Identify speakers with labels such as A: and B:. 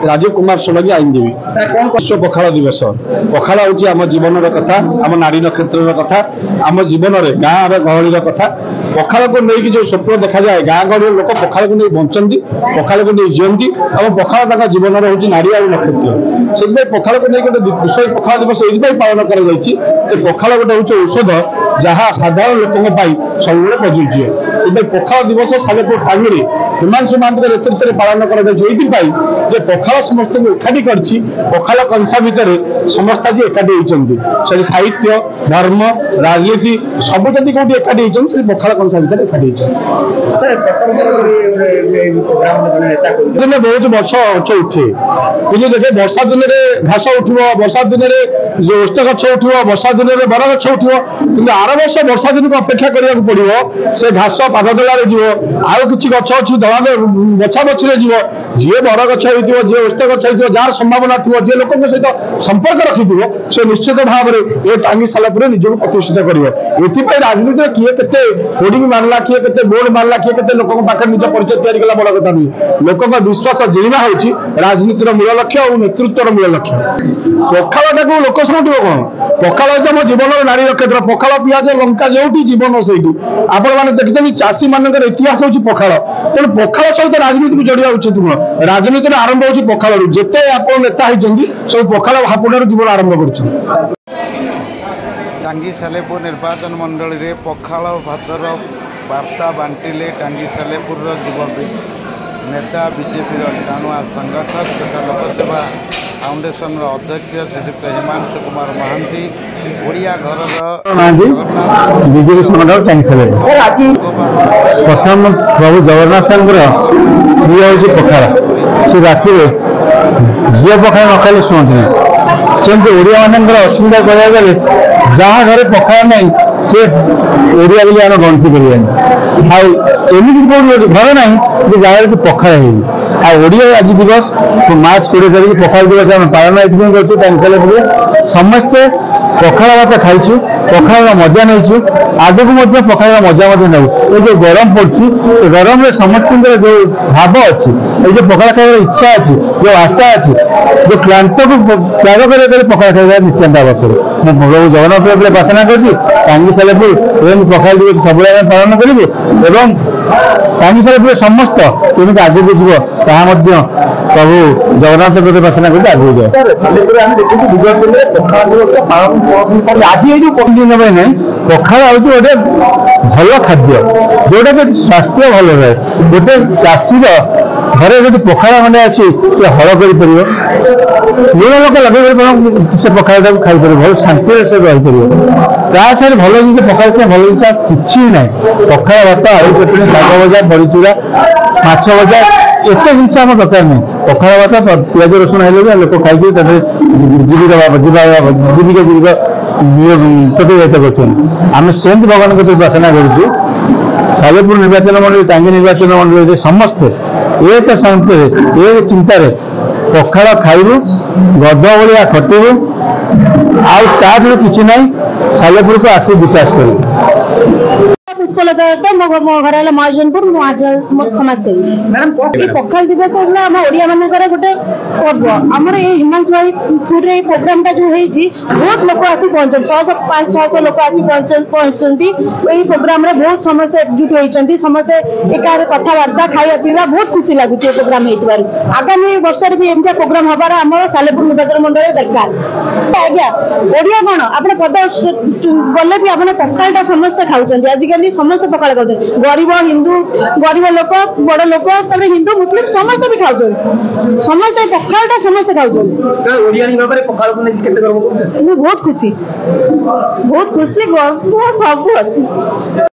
A: राजीव कुमार सोलंकी आईनजीवी कौन विश्व पखाल दिवस पखाल हूँ आम जीवन कथा आम नारी नक्षत्र कथा आम जीवन में गाँव गहली कथा पखाल को लेकिन जो स्वप्न देखा जाए गाँ गहली लोक पखाल को नहीं बंचती पखाल को नहीं जीवती और पखाल जीवन में हूँ नारी और नक्षत्र से पखाल को लेकिन विश्व पखाल दिवस ये पालन कर पखाल गोटे हूँ औषध जहाँ साधारण लोक सब प्रযোज्य से पखाल दिवस सालेपुर टांगी हिमांशु महांत नेतृत्व में पालन कर पखाल समस्त एकाठी कर पखाल कंसा भितर समस्त आज एकाठी होती साहित्य धर्म राजनीति सब जदि कौटी एकाठी होती पखाल कंसा भितर एकाठी बहुत गछ गछ उठे कि देखे वर्षा दिन में घास उठो वर्षा दिन में ओष्ठ गछ उठो वर्षा दिन में बर गछ उठो कि आर वर्ष वर्षा दिन को अपेक्षा करने पड़ो से घास पाददेलार जीव आउ कि गछ अच्छी दला बछा बछी जीव जी बर गछ हो जी ओष्ठ गछ हो जार संभावना थी जी लोक सहित संपर्क रखी से निश्चित भाव में ये टांगी सारापुर निजक प्रतिष्ठित कर राजनीति में किए के होर्डिंग मारला किए के बोर्ड मारला किए के लोक पाखे निज परिचय तैयारी कला बड़ कथा नुहे लोक विश्वास जिणा होची राजनीतिर मूल लक्ष्य और नेतृत्वर मूल लक्ष्य पखाल टाक लोक समझ कौन पखाल आम जीवन नारी नक्षत्र पखाल पिज लंका जो जीवन से आपण मैंने देखते चाषी मान इतिहास हूँ पखाल तेणु पखाल सहित राजनीति को जोड़ा उचित नुह राजनीति आरंभ हो पखाल जिते आप नेता होती सब पखाल हापुड़ जीवन आरंभ कर
B: टांगी सालेपुर निर्वाचन मंडल रे पखाल भातर वार्ता बांटिले टांगी सालेपुर युवक नेता बीजेपी टाणुआ संगठक तथा लोकसेवा फाउंडेशन अध्यक्ष श्रीयुक्त हिमांशु कुमार महांती ओडिया घर
A: प्रथम प्रभु जगन्नाथ प्रिय हूँ पखाल से राति झील पखाल न खाई शुणुना सेमती ओडिया मान असुविधा कह गले जहाँ घर पखाल नहीं से ओडिया बोली आम गणती करें घर ना जगह पखाल ओडिया आज दिवस मार्च 20 तारीख पखाल दिवस आम पालन कर समस्ते पखाल भात खाइचु पखाल मजा नहीं आगक पखाल मजा नौ ये जो गरम पड़ी से गरम में समस्त जो भाव अच्छी ये पखाल खाइबार इच्छा अच्छी जो आशा अच्छी जो क्लांत को त्याग कर पखाल खाइबार नित्याନ୍ତ आवश्यक प्रभु जगन्नाथ प्रार्थना कर सालेपुर पखाल दिवस सब पालन करूँ टांगी सालेपुर समस्त केमी आगे जीव ता प्रभु जगन्नाथ प्रार्थना कर आगे जाए आज ये जो दिन नहीं पखाल हूँ गोटे भल खाद्य जोटा कि स्वास्थ्य भल रहे गोटे चाषी घरे जो पखाल खंडे अच्छी से हल कर लुण लोक लगे से पखाल खाई पार भल शांति से रहीपर भल जिन पखाल भल जिन कि ना पखाल भात आलू चटनी शाग भजा बड़ीचूरा माछ भजा एत जिन आम दरकार नहीं पखाल भात पिज रसुण है लोक खाई जीविका प्रतियोगित कर सेमती भगवान को प्रार्थना करुँ सालेपुर निर्वाचन मंडल टांगी निर्वाचन मंडल समस्ते एक शांति एक चिंतार पखाल खाइबू गध भाया खटबू आउ कि ना सालेपुर को आखिर विकास कर
C: पुष्पलता मो घर महाजनपुर समाजसेवी पखाल दिवस आम ओडिया मानकर गोटे पर्व आमर ये हिमांशु भाई थ्रू ये प्रोग्राम टा जो बहुत लोक आसी पहुंचते 500-600 लोक आसी पहुंचती यही प्रोग्राम रे बहुत समस्त एकजुट होती समस्ते एक कथबार्ता खाया पीवा बहुत खुशी लगुच प्रोग्राम आगामी वर्ष भी एमती प्रोग्राम हबार आम सालेपुर निर्वाचन मंडल दरकार आज्ञा ओडिया कौन आप पद गले भी आप पखाल समस्ते खाऊँ आजिकल समस्त पखाल खाते गरीब हिंदू गरीब लोक बड़ लोक हिंदू मुस्लिम समस्त भी खाऊ समस्त पखाल समस्त खाऊ बहुत खुशी गर्व सब अच्छी।